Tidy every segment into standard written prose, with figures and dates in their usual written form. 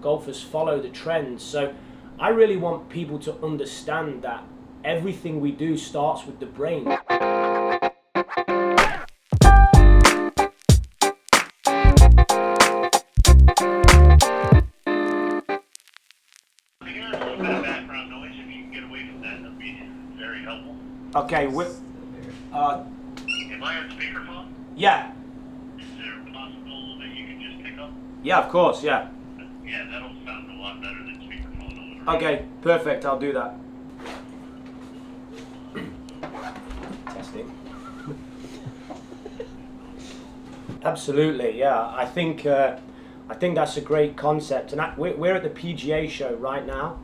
golfers follow the trends. So I really want people to understand that everything we do starts with the brain. Okay, Am I on speakerphone? yeah. Is there possible that you can just pick up? Yeah, of course, yeah. Yeah, that'll sound a lot better than speakerphone. Okay, perfect, I'll do that. Testing. Absolutely, yeah. I think that's a great concept, and we're at the PGA Show right now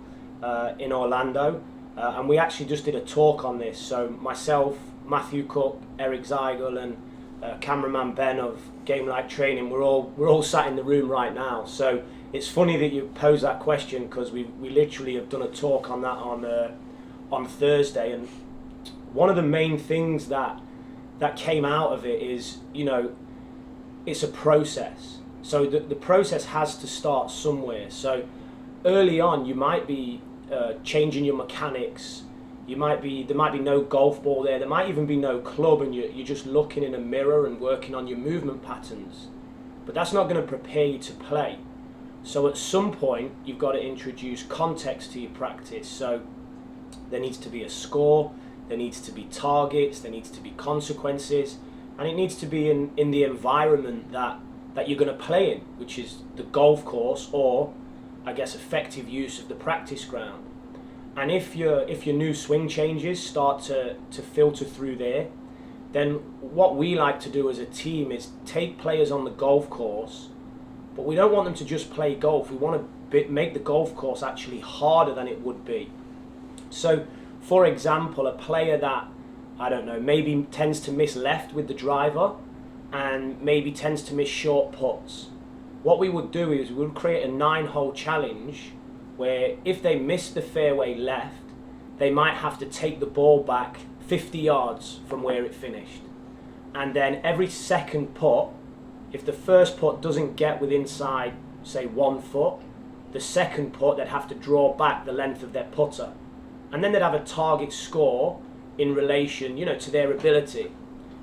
in Orlando. And we actually just did a talk on this. So myself, Matthew Cook, Eric Zeigel, and cameraman Ben of Game Like Training, we're all sat in the room right now. So it's funny that you pose that question, because we literally have done a talk on that on Thursday. And one of the main things that came out of it is, it's a process. So the process has to start somewhere. So early on, you might be changing your mechanics. There might be no golf ball there might even be no club, and you're just looking in a mirror and working on your movement patterns. But that's not going to prepare you to play. So at some point you've got to introduce context to your practice. So there needs to be a score, there needs to be targets, there needs to be consequences, and it needs to be in the environment that you're going to play in, which is the golf course, or I guess effective use of the practice ground. And if your new swing changes start to filter through there, then what we like to do as a team is take players on the golf course, but we don't want them to just play golf. We want to make the golf course actually harder than it would be. So, for example, a player that, I don't know, maybe tends to miss left with the driver and maybe tends to miss short putts. What we would do is we would create a 9-hole challenge where if they miss the fairway left, they might have to take the ball back 50 yards from where it finished. And then every second putt, if the first putt doesn't get within inside, say 1 foot, the second putt they'd have to draw back the length of their putter. And then they'd have a target score in relation, to their ability.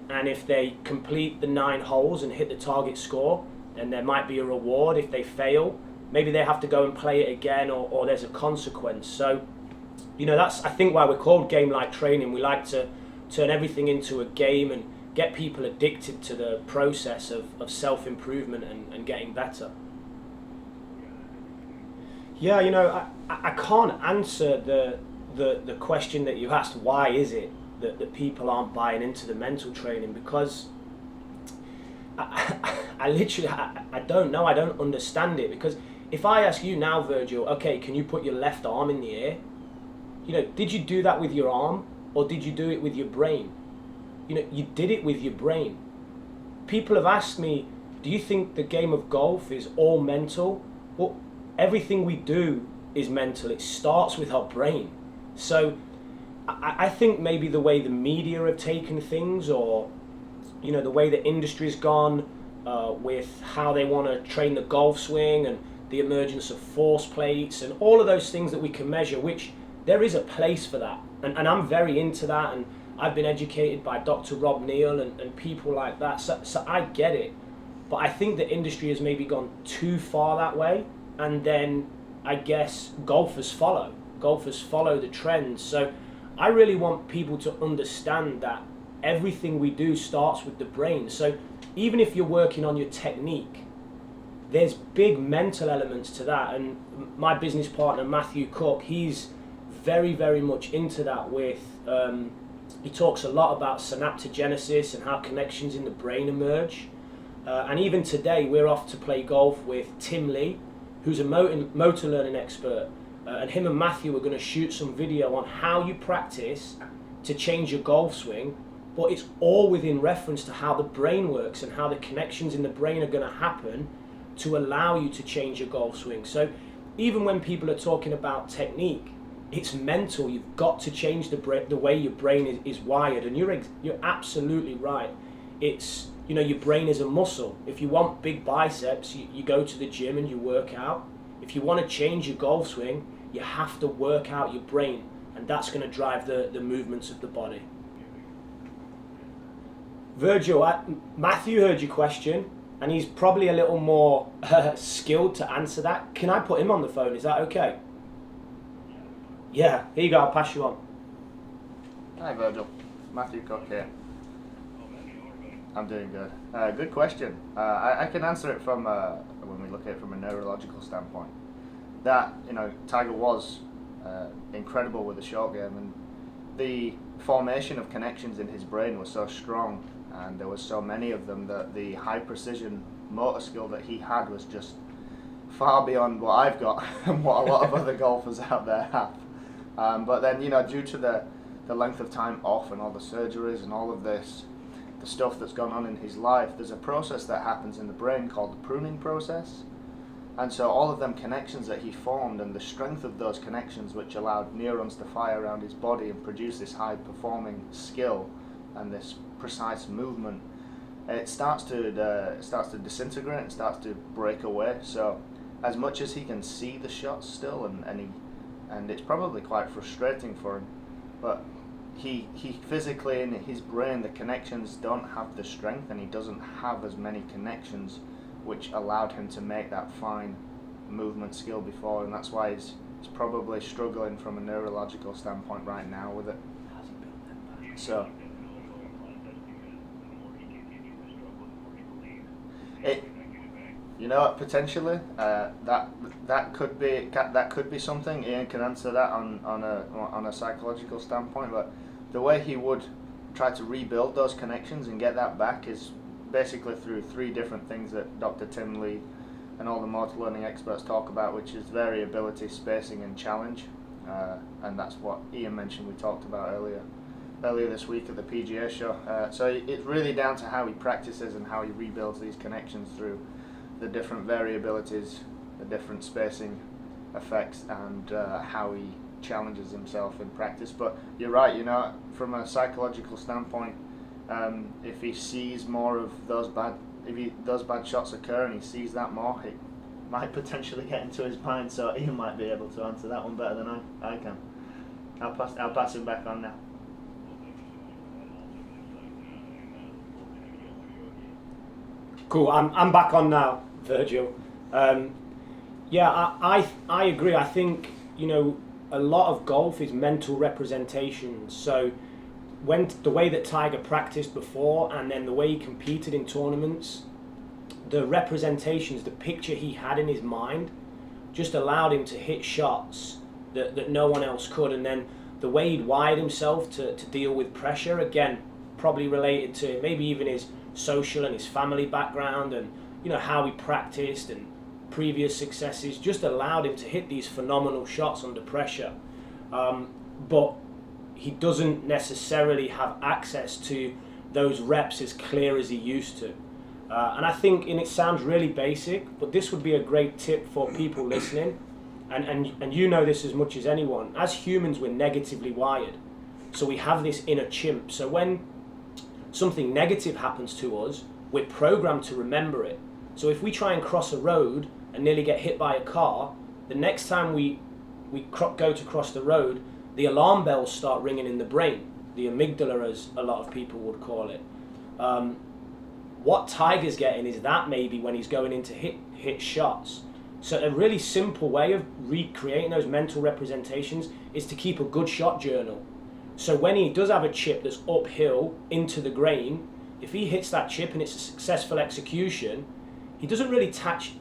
And if they complete the 9 holes and hit the target score, then there might be a reward. If they fail, maybe they have to go and play it again, or there's a consequence. So, that's, I think, why we're called Game Like Training. We like to turn everything into a game and get people addicted to the process of self-improvement and getting better. Yeah, I can't answer the question that you asked, why is it that people aren't buying into the mental training, because I literally don't know. I don't understand it. Because if I ask you now, Virgil, okay, can you put your left arm in the air? Did you do that with your arm, or did you do it with your brain? You did it with your brain. People have asked me, do you think the game of golf is all mental? Well, everything we do is mental. It starts with our brain. So I think maybe the way the media have taken things, or the way the industry's gone with how they want to train the golf swing and the emergence of force plates and all of those things that we can measure, which there is a place for that. And I'm very into that, and I've been educated by Dr. Rob Neal and people like that. So I get it. But I think the industry has maybe gone too far that way. And then I guess golfers follow the trends. So I really want people to understand that everything we do starts with the brain. So even if you're working on your technique, there's big mental elements to that. And my business partner, Matthew Cook, he's very, very much into that with, he talks a lot about synaptogenesis and how connections in the brain emerge. And even today, we're off to play golf with Tim Lee, who's a motor learning expert. And him and Matthew are going to shoot some video on how you practice to change your golf swing, but it's all within reference to how the brain works and how the connections in the brain are going to happen to allow you to change your golf swing. So even when people are talking about technique, it's mental. You've got to change the way your brain is wired. And you're absolutely right. It's, your brain is a muscle. If you want big biceps, you go to the gym and you work out. if you want to change your golf swing, you have to work out your brain, and that's going to drive the movements of the body. Virgil, Matthew heard your question, and he's probably a little more skilled to answer that. Can I put him on the phone? Is that okay? Yeah, here you go, I'll pass you on. Hi Virgil, Matthew Cook here. I'm doing good. Good question. I can answer it from when we look at it from a neurological standpoint. That, Tiger was incredible with the short game, and the formation of connections in his brain was so strong, and there was so many of them that the high precision motor skill that he had was just far beyond what I've got and what a lot of other golfers out there have. But then, due to the length of time off and all the surgeries and all of this, the stuff that's gone on in his life, there's a process that happens in the brain called the pruning process. And so all of them connections that he formed, and the strength of those connections, which allowed neurons to fire around his body and produce this high performing skill and this precise movement, it starts to disintegrate and starts to break away. So as much as he can see the shots still, and it's probably quite frustrating for him, but he physically, in his brain, the connections don't have the strength, and he doesn't have as many connections which allowed him to make that fine movement skill before, and that's why he's probably struggling from a neurological standpoint right now with it. So potentially that could be something. Iain can answer that on a psychological standpoint, but the way he would try to rebuild those connections and get that back is basically through three different things that Dr. Tim Lee and all the motor learning experts talk about, which is variability, spacing, and challenge, and that's what Iain mentioned we talked about earlier this week at the PGA Show. So it's really down to how he practices and how he rebuilds these connections through the different variabilities, the different spacing effects, and how he challenges himself in practice. But you're right, from a psychological standpoint, if he sees more of those bad shots occur and he sees that more, it might potentially get into his mind. So Iain might be able to answer that one better than I can. I'll pass him back on now. Cool, I'm back on now, Virgil. I agree. I think, a lot of golf is mental representations. So when the way that Tiger practiced before, and then the way he competed in tournaments, the representations, the picture he had in his mind just allowed him to hit shots that no one else could. And then the way he'd wired himself to deal with pressure, again, probably related to maybe even his social and his family background, and how he practiced and previous successes, just allowed him to hit these phenomenal shots under pressure. But he doesn't necessarily have access to those reps as clear as he used to. And I think, and it sounds really basic, but this would be a great tip for people listening, and you know this as much as anyone. As humans, we're negatively wired. So we have this inner chimp. So when something negative happens to us, we're programmed to remember it. So if we try and cross a road and nearly get hit by a car, the next time we go to cross the road, the alarm bells start ringing in the brain, the amygdala, as a lot of people would call it. What Tiger's getting is that maybe when he's going in to hit shots. So a really simple way of recreating those mental representations is to keep a good shot journal. So when he does have a chip that's uphill into the grain, if he hits that chip and it's a successful execution, he doesn't really attach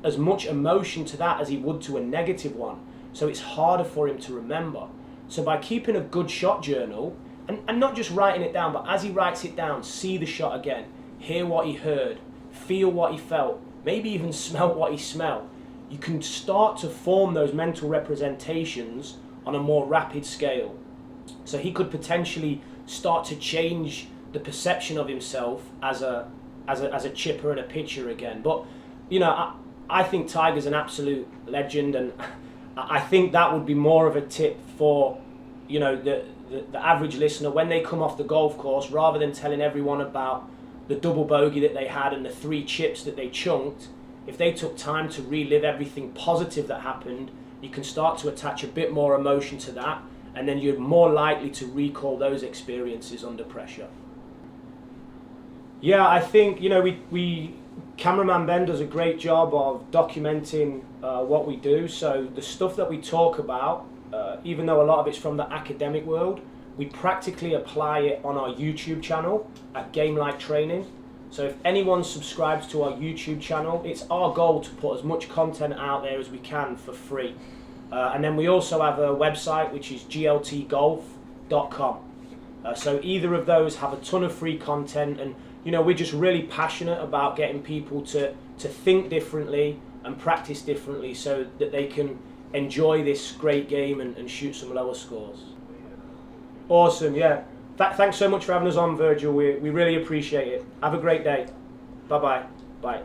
as much emotion to that as he would to a negative one. So it's harder for him to remember. So by keeping a good shot journal, and not just writing it down, but as he writes it down, see the shot again, hear what he heard, feel what he felt, maybe even smell what he smelled, you can start to form those mental representations on a more rapid scale. So he could potentially start to change the perception of himself as a chipper and a pitcher again. But I think Tiger's an absolute legend, and I think that would be more of a tip for the average listener when they come off the golf course, rather than telling everyone about the double bogey that they had and the 3 chips that they chunked. if they took time to relive everything positive that happened, you can start to attach a bit more emotion to that, and then you're more likely to recall those experiences under pressure. Yeah, I think, you know, we cameraman Ben does a great job of documenting what we do. So the stuff that we talk about, even though a lot of it's from the academic world, we practically apply it on our YouTube channel at Game Like Training. So if anyone subscribes to our YouTube channel, it's our goal to put as much content out there as we can for free. And then we also have a website which is gltgolf.com. So either of those have a ton of free content, and you know, we're just really passionate about getting people to think differently and practice differently so that they can enjoy this great game and shoot some lower scores. Awesome, yeah. Thanks so much for having us on, Virgil. We really appreciate it. Have a great day. Bye-bye. Bye.